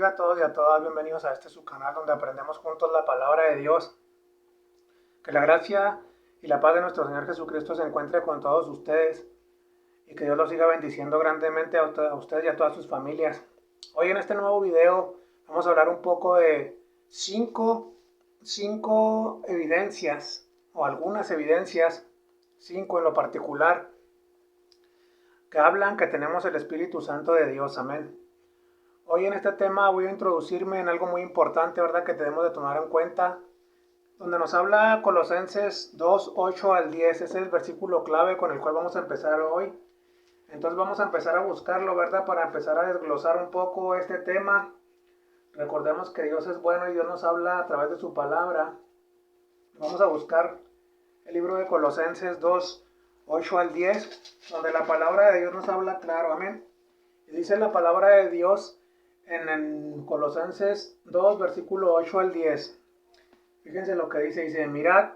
bendiga a todos y a todas. Bienvenidos a este su canal donde aprendemos juntos la palabra de Dios. Que la gracia y la paz de nuestro Señor Jesucristo se encuentre con todos ustedes y que Dios los siga bendiciendo grandemente a ustedes y a todas sus familias. Hoy en este nuevo video vamos a hablar un poco de cinco evidencias o algunas evidencias, 5 en lo particular, que hablan que tenemos el Espíritu Santo de Dios. Amén. Hoy en este tema voy a introducirme en algo muy importante, ¿verdad?, que debemos de tomar en cuenta, donde nos habla Colosenses 2, 8 al 10. Ese es el versículo clave con el cual vamos a empezar hoy. Entonces vamos a empezar a buscarlo, ¿verdad?, para empezar a desglosar un poco este tema. Recordemos que Dios es bueno y Dios nos habla a través de su palabra. Vamos a buscar el libro de Colosenses 2, 8 al 10, donde la palabra de Dios nos habla claro. Amén. Y dice la palabra de Dios en Colosenses 2, versículo 8 al 10. Fíjense lo que dice, mirad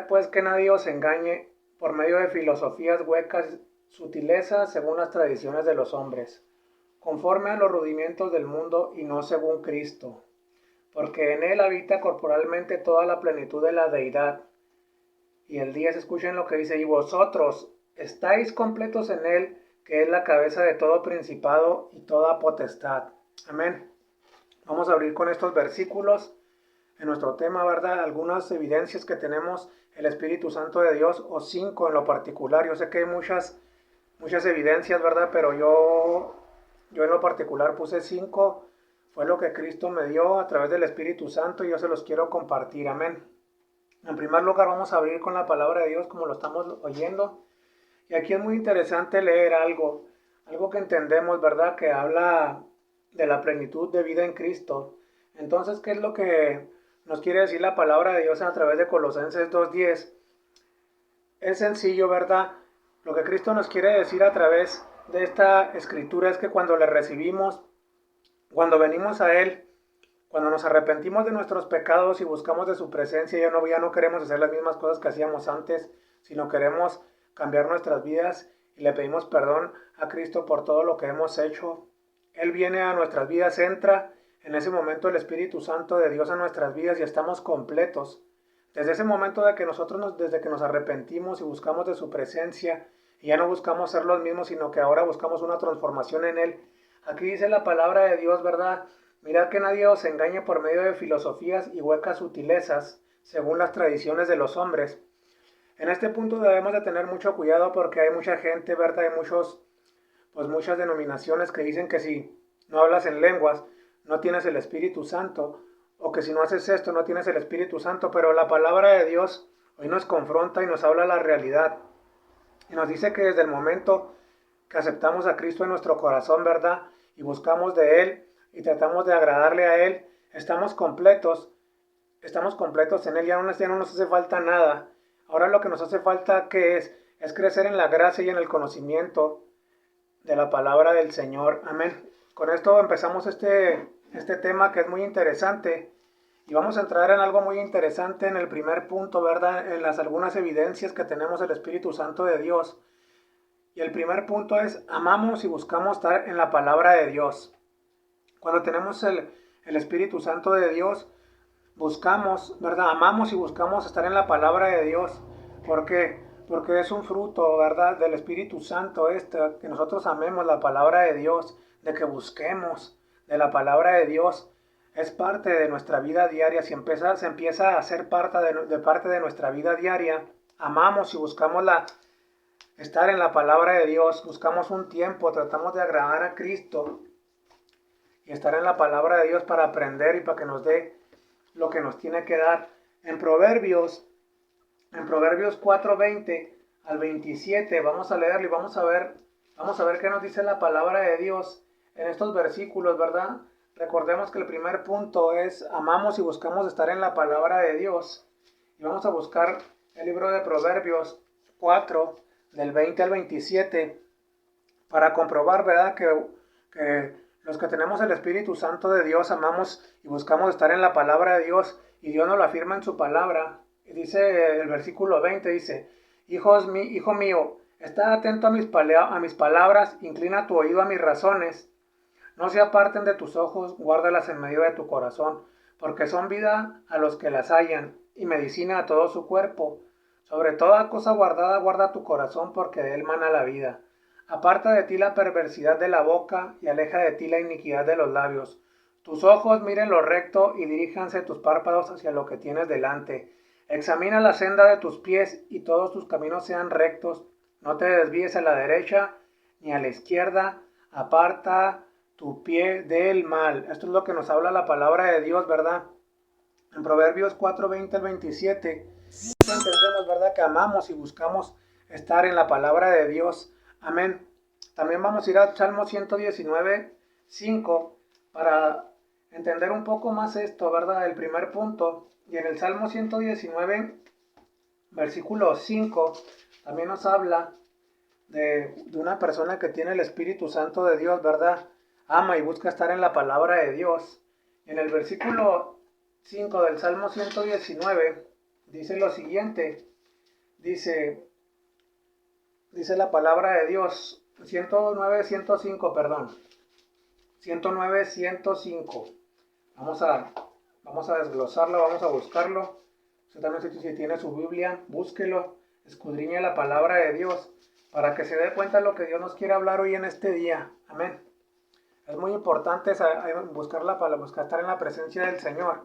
pues que nadie os engañe por medio de filosofías huecas, sutilezas según las tradiciones de los hombres, conforme a los rudimientos del mundo y no según Cristo, porque en él habita corporalmente toda la plenitud de la deidad. Y el 10, escuchen lo que dice, y vosotros estáis completos en él, que es la cabeza de todo principado y toda potestad. Amén. Vamos a abrir con estos versículos en nuestro tema, ¿verdad? Algunas evidencias que tenemos el Espíritu Santo de Dios, o 5 en lo particular. Yo sé que hay muchas evidencias, ¿verdad? Pero yo en lo particular puse 5. Fue lo que Cristo me dio a través del Espíritu Santo y yo se los quiero compartir. Amén. En primer lugar, vamos a abrir con la palabra de Dios como lo estamos oyendo. Y aquí es muy interesante leer algo que entendemos, ¿verdad?, que habla de la plenitud de vida en Cristo. Entonces, ¿qué es lo que nos quiere decir la palabra de Dios a través de Colosenses 2:10? Es sencillo, ¿verdad? Lo que Cristo nos quiere decir a través de esta escritura es que cuando le recibimos, cuando venimos a Él, cuando nos arrepentimos de nuestros pecados y buscamos de su presencia, ya no queremos hacer las mismas cosas que hacíamos antes, sino queremos cambiar nuestras vidas y le pedimos perdón a Cristo por todo lo que hemos hecho. Él viene a nuestras vidas, entra en ese momento el Espíritu Santo de Dios a nuestras vidas y estamos completos. Desde ese momento desde que nos arrepentimos y buscamos de su presencia, y ya no buscamos ser los mismos, sino que ahora buscamos una transformación en Él. Aquí dice la palabra de Dios, ¿verdad? Mirad que nadie os engañe por medio de filosofías y huecas sutilezas, según las tradiciones de los hombres. En este punto debemos de tener mucho cuidado porque hay mucha gente, ¿verdad? Hay muchas denominaciones que dicen que si no hablas en lenguas, no tienes el Espíritu Santo, o que si no haces esto, no tienes el Espíritu Santo. Pero la palabra de Dios hoy nos confronta y nos habla la realidad. Y nos dice que desde el momento que aceptamos a Cristo en nuestro corazón, ¿verdad?, y buscamos de Él y tratamos de agradarle a Él, estamos completos en Él, ya no nos hace falta nada. Ahora lo que nos hace falta, ¿qué es? Es crecer en la gracia y en el conocimiento de la palabra del Señor. Amén. Con esto empezamos este tema que es muy interesante. Y vamos a entrar en algo muy interesante en el primer punto, ¿verdad? En las algunas evidencias que tenemos del Espíritu Santo de Dios. Y el primer punto es, amamos y buscamos estar en la palabra de Dios. Cuando tenemos el Espíritu Santo de Dios, buscamos, ¿verdad? Amamos y buscamos estar en la palabra de Dios. ¿Por qué? Porque es un fruto, ¿verdad?, del Espíritu Santo que nosotros amemos la palabra de Dios, de que busquemos de la palabra de Dios. Es parte de nuestra vida diaria. Se empieza a ser parte de nuestra vida diaria. Amamos y buscamos estar en la palabra de Dios. Buscamos un tiempo, tratamos de agradar a Cristo y estar en la palabra de Dios para aprender y para que nos dé lo que nos tiene que dar. En Proverbios 4:20 al 27, vamos a leerlo y vamos a ver qué nos dice la palabra de Dios en estos versículos, ¿verdad? Recordemos que el primer punto es amamos y buscamos estar en la palabra de Dios. Y vamos a buscar el libro de Proverbios 4, del 20 al 27, para comprobar, ¿verdad?, que los que tenemos el Espíritu Santo de Dios amamos y buscamos estar en la palabra de Dios, y Dios nos lo afirma en su palabra. Y dice el versículo 20, dice, hijo mío, está atento a mis palabras, inclina tu oído a mis razones. No se aparten de tus ojos, guárdalas en medio de tu corazón, porque son vida a los que las hallan y medicina a todo su cuerpo. Sobre toda cosa guardada, guarda tu corazón, porque de él mana la vida. Aparta de ti la perversidad de la boca y aleja de ti la iniquidad de los labios. Tus ojos miren lo recto y diríjanse tus párpados hacia lo que tienes delante. Examina la senda de tus pies y todos tus caminos sean rectos. No te desvíes a la derecha ni a la izquierda. Aparta tu pie del mal. Esto es lo que nos habla la palabra de Dios, ¿verdad? En Proverbios 4, 20 al 27, entendemos, ¿verdad?, que amamos y buscamos estar en la palabra de Dios. Amén. También vamos a ir al Salmo 119, 5, para entender un poco más esto, ¿verdad? El primer punto. Y en el Salmo 119, versículo 5, también nos habla de una persona que tiene el Espíritu Santo de Dios, ¿verdad? Ama y busca estar en la palabra de Dios. En el versículo 5 del Salmo 119 dice lo siguiente. Dice la palabra de Dios, 109, 105, perdón. 109, 105. Vamos a desglosarlo, vamos a buscarlo. Usted también, si tiene su Biblia, búsquelo, escudriñe la palabra de Dios para que se dé cuenta de lo que Dios nos quiere hablar hoy en este día. Amén. Es muy importante buscarla para buscar estar en la presencia del Señor.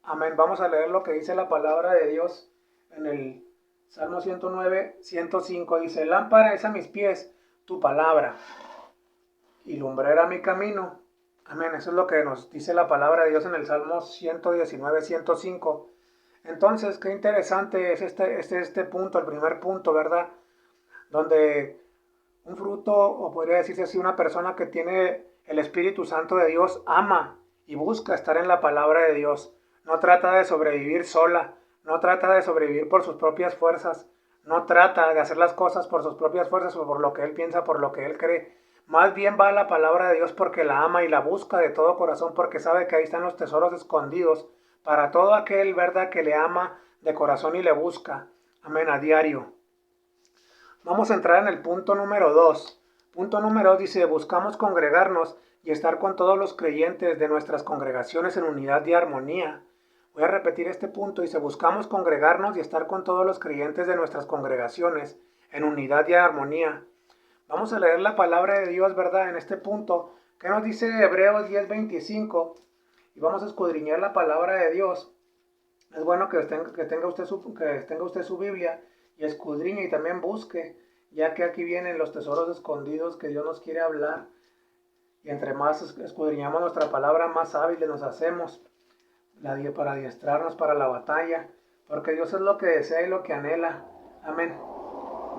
Amén. Vamos a leer lo que dice la palabra de Dios en el Salmo 109, 105. Dice: lámpara es a mis pies tu palabra y lumbrera mi camino. Amén. Eso es lo que nos dice la palabra de Dios en el Salmo 119, 105. Entonces, qué interesante es este punto, el primer punto, ¿verdad? Donde un fruto, o podría decirse así, una persona que tiene el Espíritu Santo de Dios ama y busca estar en la palabra de Dios. No trata de sobrevivir sola, no trata de sobrevivir por sus propias fuerzas, no trata de hacer las cosas por sus propias fuerzas o por lo que él piensa, por lo que él cree. Más bien va a la palabra de Dios porque la ama y la busca de todo corazón, porque sabe que ahí están los tesoros escondidos para todo aquel, ¿verdad?, que le ama de corazón y le busca. Amén, a diario. Vamos a entrar en el punto número 2. Punto número 2 dice: buscamos congregarnos y estar con todos los creyentes de nuestras congregaciones en unidad y armonía. Voy a repetir este punto. Dice: buscamos congregarnos y estar con todos los creyentes de nuestras congregaciones en unidad y armonía. Vamos a leer la palabra de Dios, ¿verdad?, en este punto. ¿Qué nos dice Hebreos 10:25? Y vamos a escudriñar la palabra de Dios. Es bueno que tenga usted su Biblia y escudriñe y también busque, ya que aquí vienen los tesoros escondidos que Dios nos quiere hablar. Y entre más escudriñamos nuestra palabra, más hábiles nos hacemos para adiestrarnos para la batalla, porque Dios es lo que desea y lo que anhela. Amén.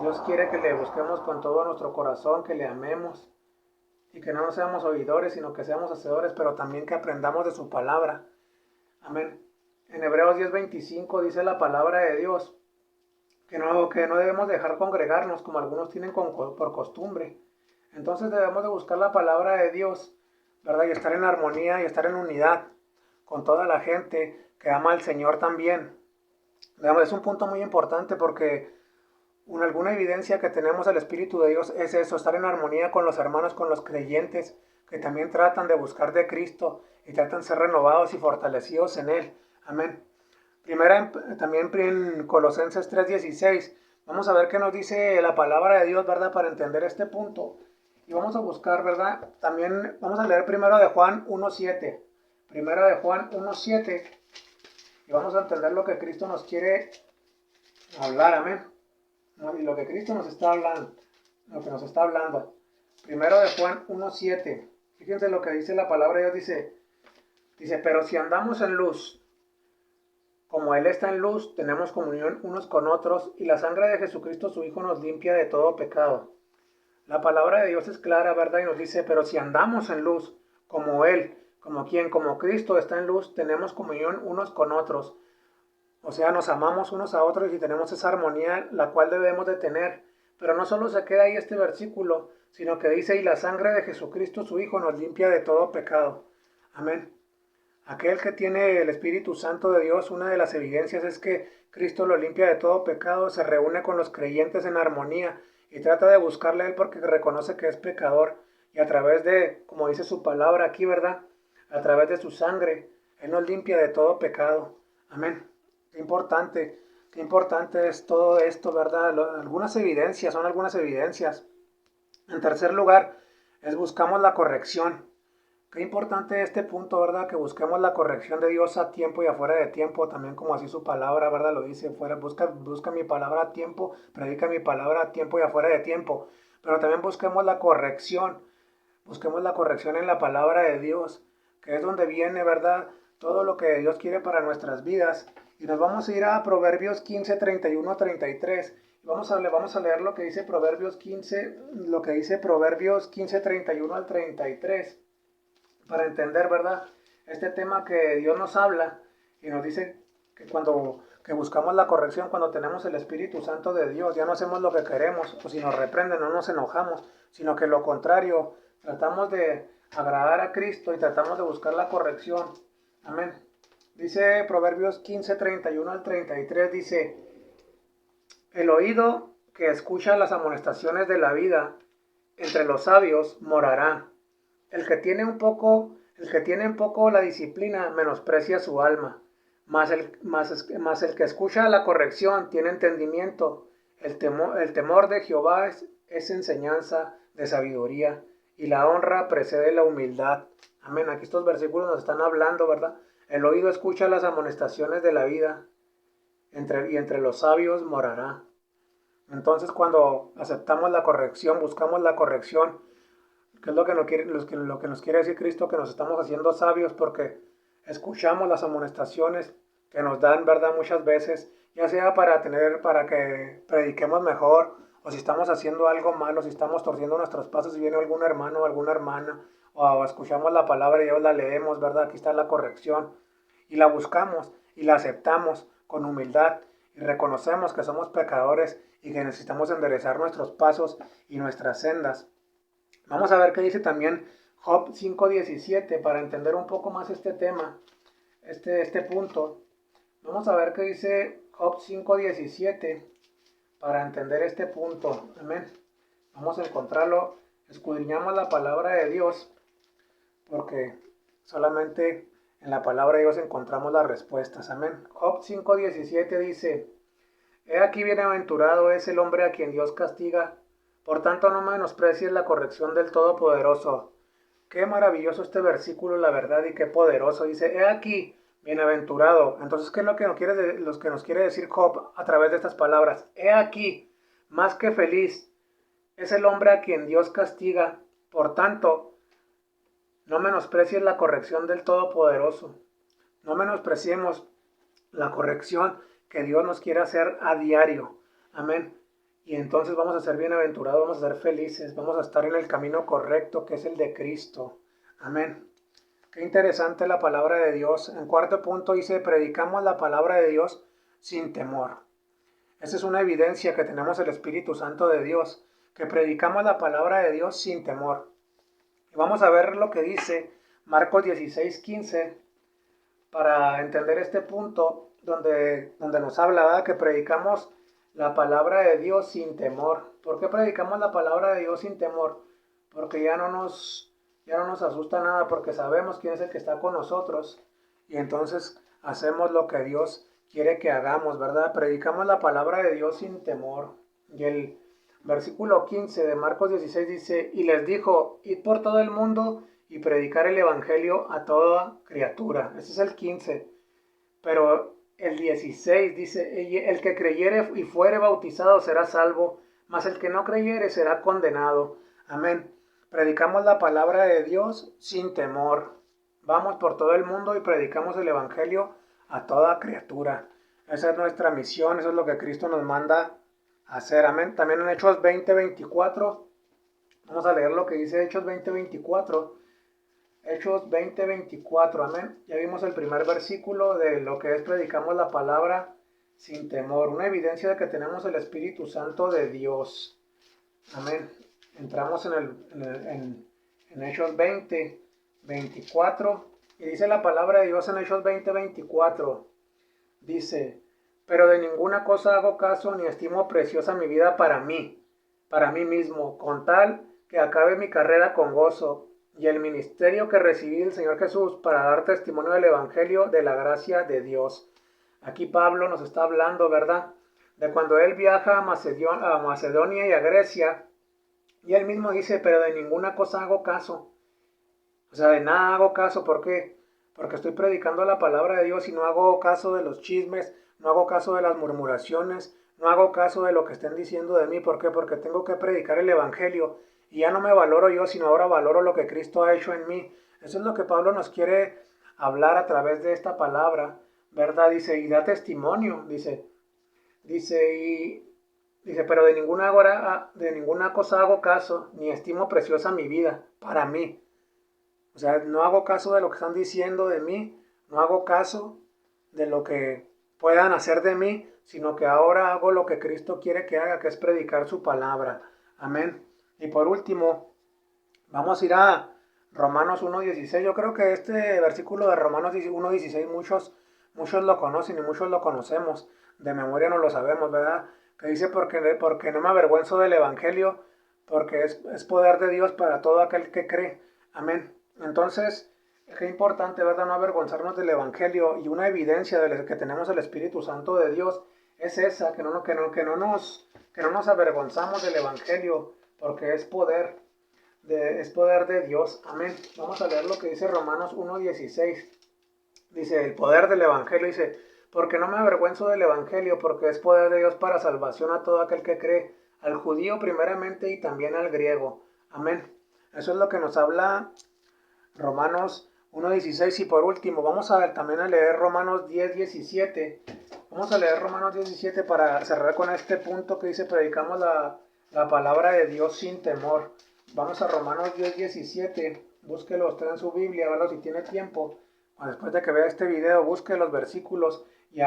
Dios quiere que le busquemos con todo nuestro corazón, que le amemos y que no seamos oidores, sino que seamos hacedores, pero también que aprendamos de su palabra. Amén. En Hebreos 10:25 dice la palabra de Dios que no debemos dejar congregarnos como algunos tienen por costumbre. Entonces debemos de buscar la palabra de Dios, ¿verdad? Y estar en armonía y estar en unidad con toda la gente que ama al Señor también. Es un punto muy importante porque alguna evidencia que tenemos del Espíritu de Dios es eso, estar en armonía con los hermanos, con los creyentes que también tratan de buscar de Cristo y tratan de ser renovados y fortalecidos en Él. Amén. También en Colosenses 3:16, vamos a ver qué nos dice la palabra de Dios, ¿verdad?, para entender este punto. Y vamos a buscar, ¿verdad? También vamos a leer primero de Juan 1:7. Primero de Juan 1:7. Y vamos a entender lo que Cristo nos quiere hablar, amén. Y lo que Cristo nos está hablando, lo que nos está hablando. Primero de Juan 1:7. Fíjense lo que dice la palabra de Dios, dice: pero si andamos en luz, como Él está en luz, tenemos comunión unos con otros, y la sangre de Jesucristo su Hijo nos limpia de todo pecado. La palabra de Dios es clara, ¿verdad? Y nos dice: pero si andamos en luz, como Él, como Cristo está en luz, tenemos comunión unos con otros. O sea, nos amamos unos a otros y tenemos esa armonía, la cual debemos de tener. Pero no solo se queda ahí este versículo, sino que dice: y la sangre de Jesucristo su Hijo nos limpia de todo pecado. Amén. Aquel que tiene el Espíritu Santo de Dios, una de las evidencias es que Cristo lo limpia de todo pecado, se reúne con los creyentes en armonía y trata de buscarle a Él porque reconoce que es pecador y a través de, como dice su palabra aquí, ¿verdad? A través de su sangre, Él nos limpia de todo pecado. Amén. Qué importante es todo esto, ¿verdad? Algunas evidencias, son algunas evidencias. En tercer lugar, buscamos la corrección. Qué importante este punto, ¿verdad? Que busquemos la corrección de Dios a tiempo y afuera de tiempo, también como así su palabra, ¿verdad? Lo dice, busca mi palabra a tiempo, predica mi palabra a tiempo y afuera de tiempo. Pero también busquemos la corrección en la palabra de Dios, que es donde viene, ¿verdad? Todo lo que Dios quiere para nuestras vidas. Y nos vamos a ir a Proverbios 15, 31, 33. Vamos a leer lo que dice Proverbios 15, lo que dice Proverbios 15, 31 al 33, para entender, ¿verdad? Este tema que Dios nos habla y nos dice que cuando que buscamos la corrección, cuando tenemos el Espíritu Santo de Dios, ya no hacemos lo que queremos, o si nos reprenden no nos enojamos, sino que lo contrario, tratamos de agradar a Cristo y tratamos de buscar la corrección. Amén. Dice Proverbios 15, 31 al 33, dice: el oído que escucha las amonestaciones de la vida entre los sabios morará. El que tiene un poco la disciplina menosprecia su alma, mas el que escucha la corrección tiene entendimiento. El temor de Jehová es enseñanza de sabiduría, y la honra precede la humildad. Amén. Aquí estos versículos nos están hablando, ¿verdad? El oído escucha las amonestaciones de la vida, y entre los sabios morará. Entonces, cuando aceptamos la corrección, buscamos la corrección, que es lo que nos quiere decir Cristo, que nos estamos haciendo sabios porque escuchamos las amonestaciones que nos dan, ¿verdad? Muchas veces, ya sea para que prediquemos mejor, o si estamos haciendo algo malo, si estamos torciendo nuestros pasos y viene algún hermano o alguna hermana, o escuchamos la palabra y Dios la leemos, ¿verdad? Aquí está la corrección, y la buscamos y la aceptamos con humildad y reconocemos que somos pecadores y que necesitamos enderezar nuestros pasos y nuestras sendas. Vamos a ver qué dice también Job 5:17 para entender un poco más este tema, este punto. Vamos a ver qué dice Job 5:17 para entender este punto. Amén. Vamos a encontrarlo. Escudriñamos la palabra de Dios porque solamente en la palabra de Dios encontramos las respuestas. Amén. Job 5:17 dice: he aquí bienaventurado es el hombre a quien Dios castiga. Por tanto, no menosprecies la corrección del Todopoderoso. Qué maravilloso este versículo, la verdad, y qué poderoso. Dice: he aquí, bienaventurado. Entonces, ¿qué es lo que nos quiere decir Job a través de estas palabras? He aquí, más que feliz, es el hombre a quien Dios castiga. Por tanto, no menosprecies la corrección del Todopoderoso. No menospreciemos la corrección que Dios nos quiere hacer a diario. Amén. Y entonces vamos a ser bienaventurados, vamos a ser felices, vamos a estar en el camino correcto que es el de Cristo. Amén. Qué interesante la palabra de Dios. En cuarto punto dice: predicamos la palabra de Dios sin temor. Esa es una evidencia que tenemos el Espíritu Santo de Dios, que predicamos la palabra de Dios sin temor. Y vamos a ver lo que dice Marcos 16:15 para entender este punto donde nos habla, ¿verdad? Que predicamos la palabra de Dios sin temor. ¿Por qué predicamos la palabra de Dios sin temor? Porque ya no nos asusta nada, porque sabemos quién es el que está con nosotros y entonces hacemos lo que Dios quiere que hagamos, ¿verdad? Predicamos la palabra de Dios sin temor. Y el versículo 15 de Marcos 16 dice: y les dijo: id por todo el mundo y predicar el evangelio a toda criatura. Ese es el 15. Pero el 16 dice: el que creyere y fuere bautizado será salvo, mas el que no creyere será condenado. Amén. Predicamos la palabra de Dios sin temor. Vamos por todo el mundo y predicamos el evangelio a toda criatura. Esa es nuestra misión, eso es lo que Cristo nos manda a hacer. Amén. También en Hechos 20:24, vamos a leer lo que dice Hechos 20:24. Hechos 20:24, amén. Ya vimos el primer versículo de lo que es predicamos la palabra sin temor, una evidencia de que tenemos el Espíritu Santo de Dios. Amén. Entramos en Hechos 20:24 y dice la palabra de Dios en Hechos 20:24. Dice: pero de ninguna cosa hago caso ni estimo preciosa mi vida para mí mismo, con tal que acabe mi carrera con gozo y el ministerio que recibí del Señor Jesús para dar testimonio del Evangelio de la gracia de Dios. Aquí Pablo nos está hablando, ¿verdad?, de cuando él viaja a Macedonia y a Grecia, y él mismo dice, pero de ninguna cosa hago caso. O sea, de nada hago caso. ¿Por qué? Porque estoy predicando la palabra de Dios y no hago caso de los chismes, no hago caso de las murmuraciones, no hago caso de lo que estén diciendo de mí. ¿Por qué? Porque tengo que predicar el Evangelio y ya no me valoro yo, sino ahora valoro lo que Cristo ha hecho en mí. Eso es lo que Pablo nos quiere hablar a través de esta palabra, ¿verdad? Dice, y da testimonio, dice, pero de ninguna cosa hago caso, ni estimo preciosa mi vida para mí. O sea, no hago caso de lo que están diciendo de mí, no hago caso de lo que puedan hacer de mí, sino que ahora hago lo que Cristo quiere que haga, que es predicar su palabra. Amén. Y por último, vamos a ir a Romanos 1.16. Yo creo que este versículo de Romanos 1.16 muchos lo conocen y muchos lo conocemos. De memoria no lo sabemos, ¿verdad? Que dice, porque no me avergüenzo del Evangelio, porque es poder de Dios para todo aquel que cree. Amén. Entonces, qué importante, ¿verdad?, no avergonzarnos del Evangelio, y una evidencia de que tenemos el Espíritu Santo de Dios es esa, que no nos avergonzamos del Evangelio, porque es poder de Dios. Amén. Vamos a leer lo que dice Romanos 1.16. Dice, el poder del Evangelio, dice, porque no me avergüenzo del Evangelio, porque es poder de Dios para salvación a todo aquel que cree, al judío primeramente y también al griego. Amén. Eso es lo que nos habla Romanos 1.16. Y por último, vamos también a leer Romanos 10.17. Vamos a leer Romanos 10.17 para cerrar con este punto que dice, predicamos la palabra de Dios sin temor. Vamos a Romanos 10.17. Búsquelo usted en su Biblia, ¿verdad?, si tiene tiempo. Después de que vea este video, busque los versículos y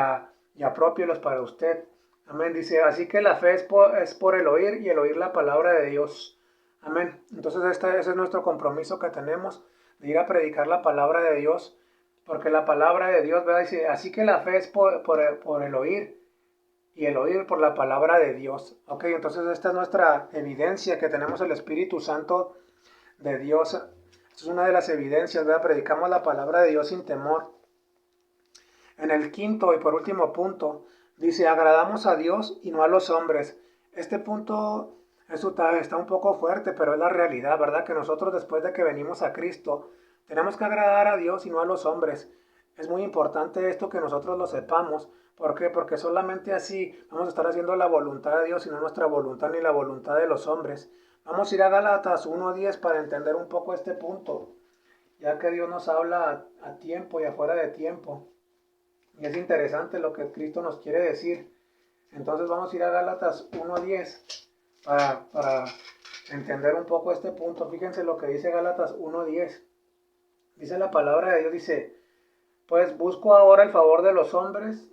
apropiélos para usted. Amén. Dice, así que la fe es por el oír, y el oír la palabra de Dios. Amén. Entonces ese es nuestro compromiso que tenemos, de ir a predicar la palabra de Dios, porque la palabra de Dios, ¿verdad?, dice, así que la fe es por el oír, y el oír por la palabra de Dios. Ok, entonces esta es nuestra evidencia, que tenemos el Espíritu Santo de Dios. Esta es una de las evidencias, ¿verdad? Predicamos la palabra de Dios sin temor. En el quinto y por último punto, dice, agradamos a Dios y no a los hombres. Este punto está un poco fuerte, pero es la realidad, ¿verdad? Que nosotros, después de que venimos a Cristo, tenemos que agradar a Dios y no a los hombres. Es muy importante esto, que nosotros lo sepamos. ¿Por qué? Porque solamente así vamos a estar haciendo la voluntad de Dios y no nuestra voluntad ni la voluntad de los hombres. Vamos a ir a Gálatas 1.10 para entender un poco este punto, ya que Dios nos habla a tiempo y afuera de tiempo. Y es interesante lo que Cristo nos quiere decir. Entonces vamos a ir a Gálatas 1.10 para entender un poco este punto. Fíjense lo que dice Gálatas 1.10. Dice la palabra de Dios, dice, pues busco ahora el favor de los hombres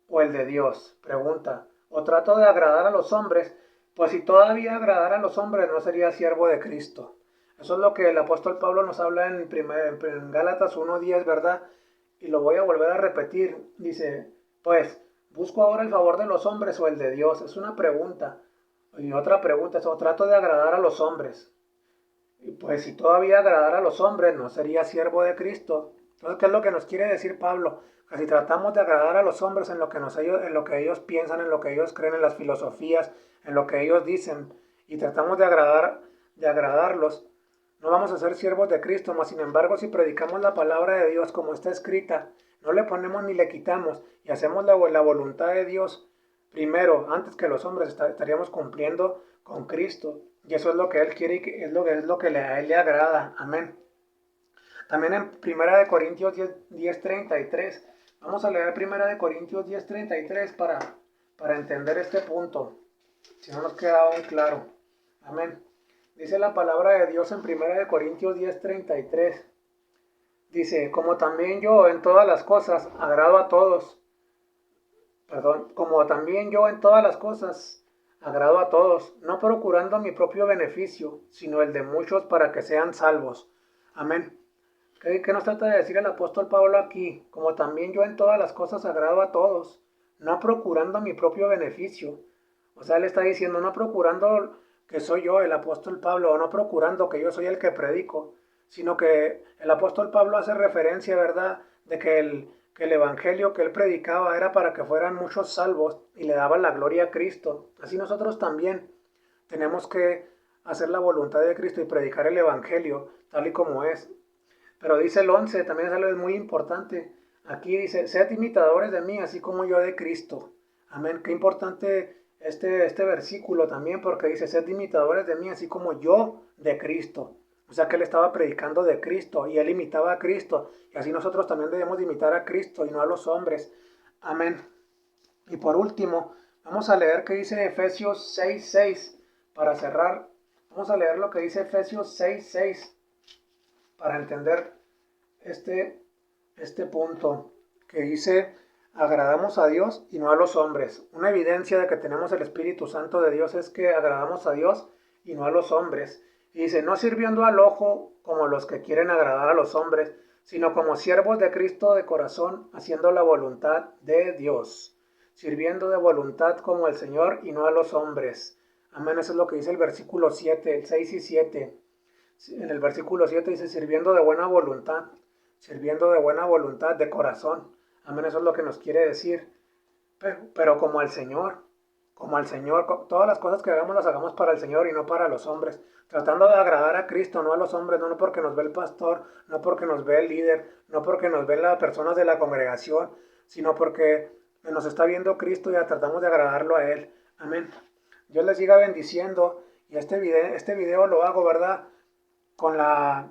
o el de Dios. Pregunta, o trato de agradar a los hombres, pues si todavía agradara a los hombres no sería siervo de Cristo. Eso es lo que el apóstol Pablo nos habla en Gálatas 1.10, ¿verdad? Y lo voy a volver a repetir. Dice, pues, ¿busco ahora el favor de los hombres o el de Dios? Es una pregunta. Y otra pregunta es, ¿o trato de agradar a los hombres? Y pues si todavía agradara a los hombres, no sería siervo de Cristo. Entonces, ¿qué es lo que nos quiere decir Pablo? Que si tratamos de agradar a los hombres en lo que ellos piensan, en lo que ellos creen, en las filosofías, en lo que ellos dicen, y tratamos de agradarlos, no vamos a ser siervos de Cristo. Mas sin embargo, si predicamos la palabra de Dios como está escrita, no le ponemos ni le quitamos, y hacemos la voluntad de Dios primero, antes que los hombres, estaríamos cumpliendo con Cristo. Y eso es lo que Él quiere, y es lo que a Él le agrada. Amén. También en 1 Corintios 10:33. Vamos a leer 1 Corintios 10:33 para entender este punto, si no nos queda aún claro. Amén. Dice la palabra de Dios en 1 Corintios 10:33. Dice, como también yo en todas las cosas agrado a todos. Como también yo en todas las cosas agrado a todos, no procurando mi propio beneficio, sino el de muchos para que sean salvos. Amén. ¿Qué nos trata de decir el apóstol Pablo aquí? Como también yo en todas las cosas agrado a todos, no procurando mi propio beneficio. O sea, él está diciendo, no procurando que soy yo, el apóstol Pablo, o no procurando que yo soy el que predico, sino que el apóstol Pablo hace referencia, ¿verdad?, de que el evangelio que él predicaba era para que fueran muchos salvos y le daba la gloria a Cristo. Así nosotros también tenemos que hacer la voluntad de Cristo y predicar el evangelio tal y como es. Pero dice el 11, también es algo muy importante. Aquí dice, sed imitadores de mí, así como yo de Cristo. Amén. Qué importante este versículo también, porque dice, sed imitadores de mí, así como yo de Cristo. O sea que él estaba predicando de Cristo y él imitaba a Cristo. Y así nosotros también debemos de imitar a Cristo y no a los hombres. Amén. Y por último, vamos a leer qué dice Efesios 6:6 para cerrar. Vamos a leer lo que dice Efesios 6:6 para entender este punto que dice, agradamos a Dios y no a los hombres. Una evidencia de que tenemos el Espíritu Santo de Dios es que agradamos a Dios y no a los hombres. Y dice, no sirviendo al ojo como los que quieren agradar a los hombres, sino como siervos de Cristo de corazón, haciendo la voluntad de Dios, sirviendo de voluntad como el Señor y no a los hombres. Amén, eso es lo que dice el versículo 7, el 6 y 7. En el versículo 7 dice, sirviendo de buena voluntad de corazón. Amén, eso es lo que nos quiere decir. Pero como al Señor, todas las cosas que hagamos las hagamos para el Señor y no para los hombres. Tratando de agradar a Cristo, no a los hombres, no porque nos ve el pastor, no porque nos ve el líder, no porque nos ven las personas de la congregación, sino porque nos está viendo Cristo y tratamos de agradarlo a Él. Amén. Dios les siga bendiciendo y este video lo hago, ¿verdad?, con la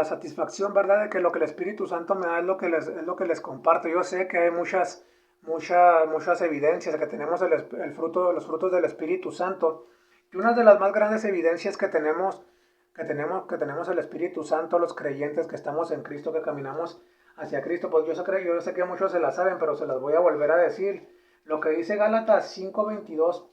satisfacción, ¿verdad?, de que lo que el Espíritu Santo me da es lo que les comparto. Yo sé que hay muchas evidencias de que tenemos los frutos del Espíritu Santo. Y una de las más grandes evidencias que tenemos el Espíritu Santo, los creyentes que estamos en Cristo, que caminamos hacia Cristo, pues yo sé que muchos se la saben, pero se las voy a volver a decir. Lo que dice Gálatas 5:22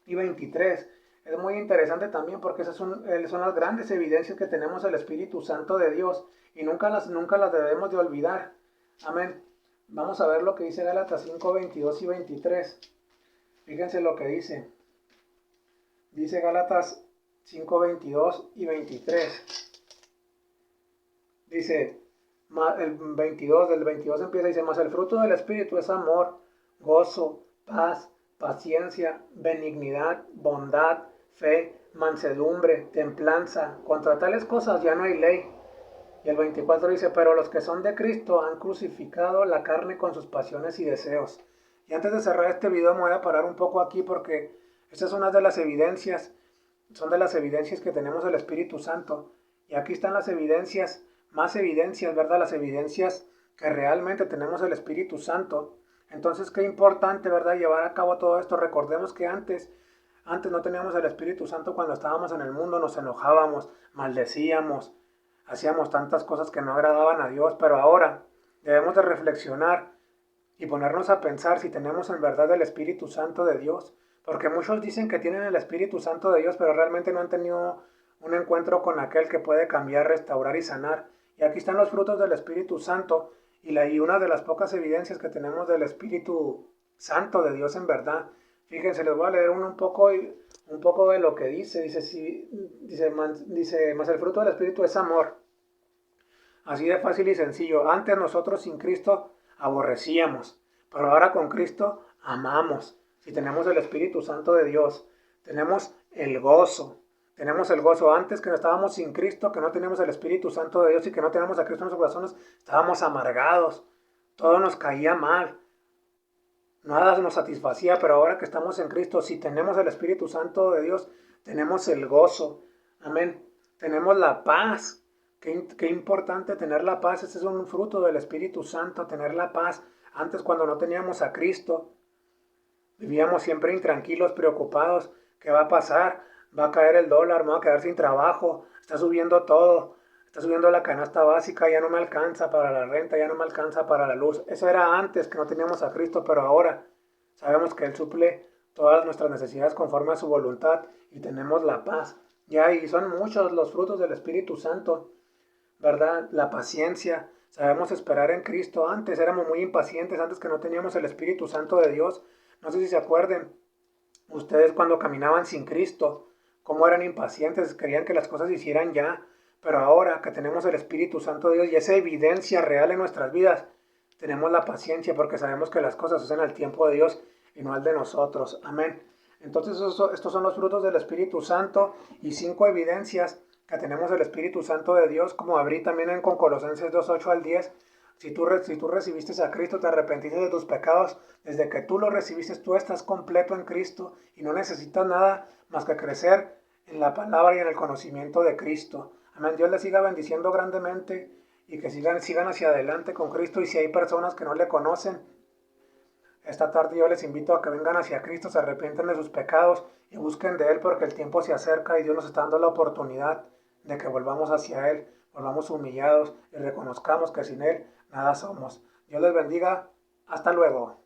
y 23 es muy interesante también, porque esas son las grandes evidencias que tenemos el Espíritu Santo de Dios y nunca las debemos de olvidar. Amén. Vamos a ver lo que dice Gálatas 5:22 y 23. Fíjense lo que dice. Dice Gálatas 5:22 y 23. Dice, el 22, del 22 empieza y dice, mas el fruto del Espíritu es amor, gozo, paz, paciencia, benignidad, bondad, fe, mansedumbre, templanza. Contra tales cosas ya no hay ley. Y el 24 dice, pero los que son de Cristo han crucificado la carne con sus pasiones y deseos. Y antes de cerrar este video me voy a parar un poco aquí, porque esta es una de las evidencias, son de las evidencias que tenemos del Espíritu Santo. Y aquí están las evidencias, más evidencias, ¿verdad? Las evidencias que realmente tenemos el Espíritu Santo. Entonces, qué importante, ¿verdad?, llevar a cabo todo esto. Recordemos que antes no teníamos el Espíritu Santo. Cuando estábamos en el mundo nos enojábamos, maldecíamos, hacíamos tantas cosas que no agradaban a Dios, pero ahora debemos de reflexionar y ponernos a pensar si tenemos en verdad el Espíritu Santo de Dios, porque muchos dicen que tienen el Espíritu Santo de Dios, pero realmente no han tenido un encuentro con aquel que puede cambiar, restaurar y sanar. Y aquí están los frutos del Espíritu Santo y una de las pocas evidencias que tenemos del Espíritu Santo de Dios en verdad. Fíjense, les voy a leer un poco de lo que dice. Dice, mas el fruto del Espíritu es amor. Así de fácil y sencillo. Antes nosotros sin Cristo aborrecíamos, pero ahora con Cristo amamos. Si tenemos el Espíritu Santo de Dios, tenemos el gozo. Tenemos el gozo. Antes que no estábamos sin Cristo, que no teníamos el Espíritu Santo de Dios y que no teníamos a Cristo en nuestros corazones, estábamos amargados. Todo nos caía mal. Nada nos satisfacía, pero ahora que estamos en Cristo, si tenemos el Espíritu Santo de Dios, tenemos el gozo. Amén. Tenemos la paz. Qué importante tener la paz. Ese es un fruto del Espíritu Santo, tener la paz. Antes, cuando no teníamos a Cristo, vivíamos siempre intranquilos, preocupados. ¿Qué va a pasar? Va a caer el dólar, me voy a quedar sin trabajo, está subiendo todo, está subiendo la canasta básica, ya no me alcanza para la renta, ya no me alcanza para la luz. Eso era antes que no teníamos a Cristo, pero ahora sabemos que Él suple todas nuestras necesidades conforme a su voluntad y tenemos la paz. Ya, y son muchos los frutos del Espíritu Santo, ¿verdad? La paciencia, sabemos esperar en Cristo. Antes éramos muy impacientes, antes que no teníamos el Espíritu Santo de Dios. No sé si se acuerden Ustedes cuando caminaban sin Cristo, cómo eran impacientes, querían que las cosas se hicieran ya, pero ahora que tenemos el Espíritu Santo de Dios y esa evidencia real en nuestras vidas, tenemos la paciencia porque sabemos que las cosas se hacen al tiempo de Dios y no al de nosotros. Amén. Entonces estos son los frutos del Espíritu Santo y 5 evidencias que tenemos del Espíritu Santo de Dios, como abrí también con Colosenses 2:8 al 10. Si tú recibiste a Cristo, te arrepentiste de tus pecados, desde que tú lo recibiste, tú estás completo en Cristo y no necesitas nada más que crecer en la palabra y en el conocimiento de Cristo. Amén. Dios les siga bendiciendo grandemente y que sigan hacia adelante con Cristo. Y si hay personas que no le conocen, esta tarde yo les invito a que vengan hacia Cristo, se arrepientan de sus pecados y busquen de Él porque el tiempo se acerca y Dios nos está dando la oportunidad de que volvamos hacia Él, volvamos humillados y reconozcamos que sin Él nada somos. Dios les bendiga. Hasta luego.